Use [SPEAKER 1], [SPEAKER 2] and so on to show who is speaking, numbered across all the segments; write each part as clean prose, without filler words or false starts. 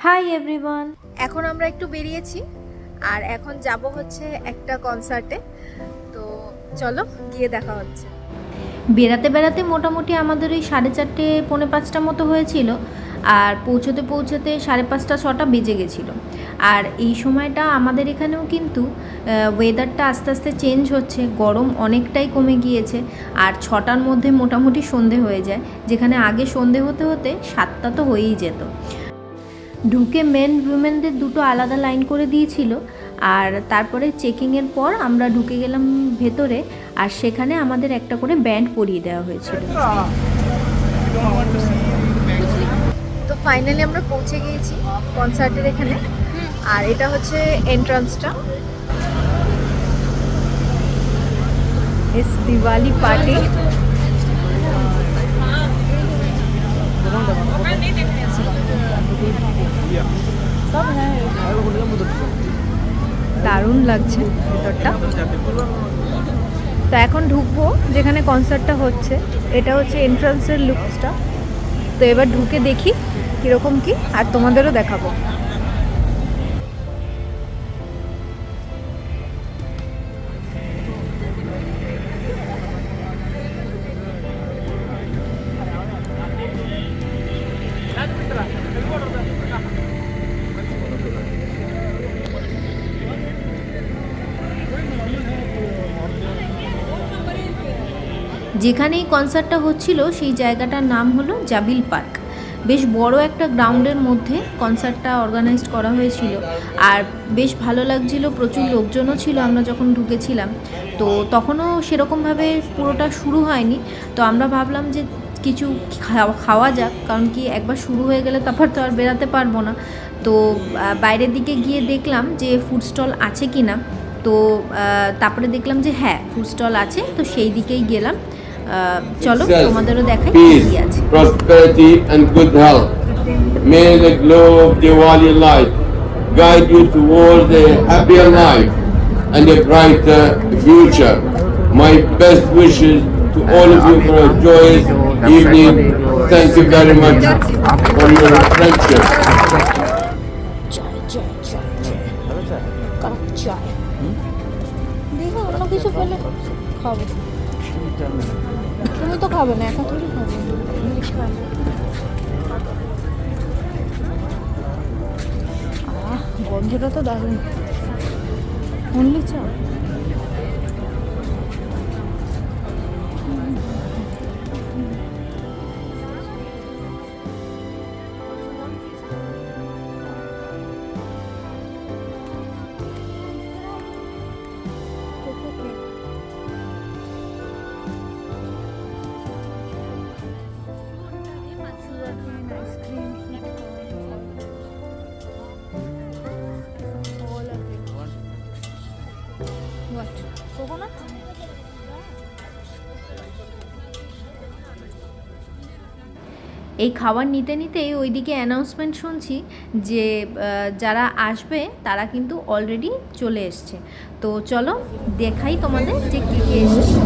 [SPEAKER 1] Hi everyone.
[SPEAKER 2] এখন আমরা একটু বেরিয়েছি আর এখন যাব হচ্ছে একটা কনসার্টে। তো চলো গিয়ে দেখা হচ্ছে।
[SPEAKER 1] বেড়াতে বেড়াতে মোটামুটি আমাদের ওই 4:30 পৌনে 5টা মতো হয়েছিল, আর পৌঁছতে পৌঁছতে 5:30 6টা বেজে গেছিলো। আর এই সময়টা আমাদের এখানেও কিন্তু ওয়েদারটা আস্তে আস্তে চেঞ্জ হচ্ছে, গরম অনেকটাই কমে গিয়েছে। আর 6টার মধ্যে মোটামুটি সন্ধে হয়ে যায়, যেখানে আগে সন্ধে হতে হতে 7টা তো হয়েই যেত। ঢুকে মেন উইমেনদের দুটো আলাদা লাইন করে দিয়েছিল, আর তারপরে চেকিংয়ের পর আমরা ঢুকে গেলাম ভেতরে, আর সেখানে আমাদের একটা করে ব্যান্ড পরিয়ে দেওয়া হয়েছিল।
[SPEAKER 2] তো ফাইনালি আমরা পৌঁছে গিয়েছি কনসার্টের এখানে, আর এটা হচ্ছে এন্ট্রান্সটা। It's Diwali party. দারুণ লাগছে ভেতরটা। তো এখন ঢুকবো যেখানে কনসার্টটা হচ্ছে, এটা হচ্ছে এন্ট্রান্সের লুকসটা। তো এবার ঢুকে দেখি কীরকম কি, আর তোমাদেরও দেখাবো।
[SPEAKER 1] যেখানেই কনসার্টটা হচ্ছিল সেই জায়গাটার নাম হলো জাবিল পার্ক। বেশ বড় একটা গ্রাউন্ডের মধ্যে কনসার্টটা অর্গানাইজ করা হয়েছিল, আর বেশ ভালো লাগছিল। প্রচুর লোকজনও ছিল আমরা যখন ঢুকেছিলাম। তো তখনও সেরকমভাবে পুরোটা শুরু হয়নি, তো আমরা ভাবলাম যে কিছু খাওয়া যাক, কারণ কি একবার শুরু হয়ে গেলে তারপর তো আর বেরাতে পারবো না। তো বাইরের দিকে গিয়ে দেখলাম যে ফুড স্টল আছে কি না। তো তারপরে দেখলাম যে হ্যাঁ, ফুড স্টল আছে, তো সেই দিকেই গেলাম। চলো তোমাদেরও দেখাই কি আছে।
[SPEAKER 3] Prosperity and good health. May the glow of Diwali light guide you towards a happier life and a brighter future. My best wishes to all of you for a joyous evening. Thank you very much for your friendship.
[SPEAKER 2] দেখো অন্য কিছু পেলে খাবো। তুমি তো খাবে না, একা থোড়ি খাবে। গন্ধটা তো দারুণ। অনলি চা।
[SPEAKER 1] এই খাবার নিতে নিতেই ওইদিকে অ্যানাউন্সমেন্ট শুনছি যে যারা আসবে তারা কিন্তু অলরেডি চলে এসছে। তো চলো দেখাই তোমাদের যে কে কে এসছে।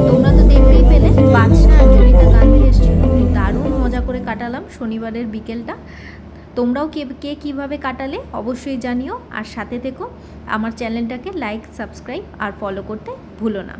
[SPEAKER 1] তোমরা তো দেখতেই পেলে বাদশা আর জয়িতা গান্ধী এসেছিল, দারুণ মজা করে কাটালাম শনিবারের বিকেলটা। তোমরাও কে কীভাবে কাটালে অবশ্যই জানিও, আর সাথে থেকো। আমার চ্যানেলটাকে লাইক, সাবস্ক্রাইব আর ফলো করতে ভুলো না।